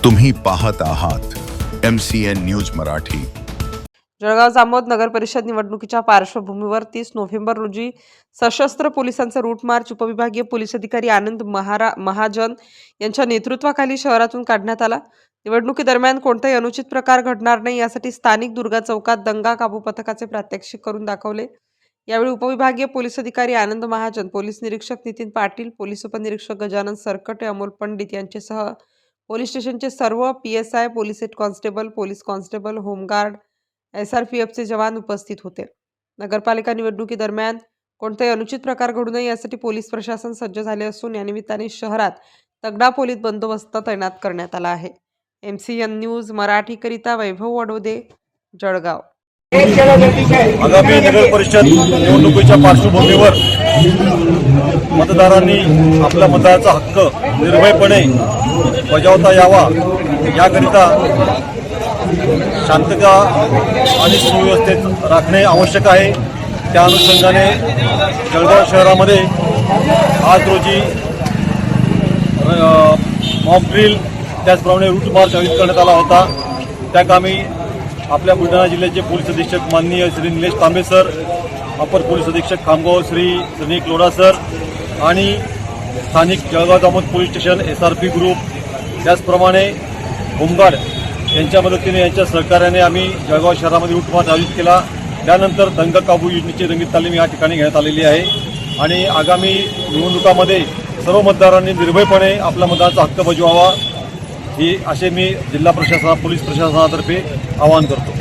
तुम्ही पाहत आहात MCN न्यूज मराठी। जळगाव जामोद नगर परिषद निवडणुकीच्या पार्श्वभूमीवर 30 नोव्हेंबर रोजी सशस्त्र पोलिसांचा रूट मार्च उपविभागीय पोलीस अधिकारी आनंद महाजन यांच्या नेतृत्वाखाली शहरातून काढण्यात आला। निवडणुकीदरम्यान कोणताही अनुचित प्रकार घडणार नाही यासाठी स्थानिक दुर्गा चौकात दंगा काबू पथकाचे प्रात्यक्षिक करून दाखवले। यावेळी उपविभागीय पोलीस अधिकारी आनंद महाजन, पोलीस निरीक्षक नितीन पाटील, पोलीस उपनिरीक्षक गजानन सरकटे, अमोल पंडित यांच्यासह पोलीस स्टेशनचे सर्व PSI, police head constable, home guard, SRPFचे जवान उपस्थित होते। नगरपालिका निवडणुकीदरम्यान कोणताही अनुचित प्रकार घडू नये यासाठी पोलीस प्रशासन सज्ज झाले असून या निमित्ताने शहरात तगडा पोलीस बंदोबस्त तैनात करण्यात आला आहे। MCN न्यूज मराठीकरिता वैभव वडोदे, जळगाव। आगामी नगर परिषद निवडणुकीच्या पार्श्वभूमीवर मतदारांनी आपल्या मतदाराचा हक्क निर्भयपणे बजावता यावा याकरिता शांतता आणि सुव्यवस्थेत राखणे आवश्यक आहे। त्या अनुषंगाने जळगाव शहरामध्ये आज रोजी मॉक ड्रिल त्याचप्रमाणे रूट मार्च आयोजित करण्यात आला होता। त्या कामी आपल्या बुलढाणा जिल्ह्याचे पोलीस अधीक्षक माननीय श्री निलेश तांबे सर, अपर पोलीस अधीक्षक खामगाव श्री श्रीनिक लोढा सर आणि स्थानिक Jalgaon Jamod police station SRP group, त्याचप्रमाणे होमगार्ड यांच्या मदतीने यांच्या सहकार्याने आम्ही जळगाव शहरामध्ये रूट मार्च आयोजित केला। त्यानंतर दंगा काबू योजनेची रंगीत तालीम या ठिकाणी घेण्यात आलेली आहे आणि आगामी निवडणुकामध्ये सर्व मतदारांनी निर्भयपणे आपला मतदानाचा हक्क बजवावा ही असे मी जिल्हा प्रशासन पोलीस प्रशासनातर्फे आवाहन करतो।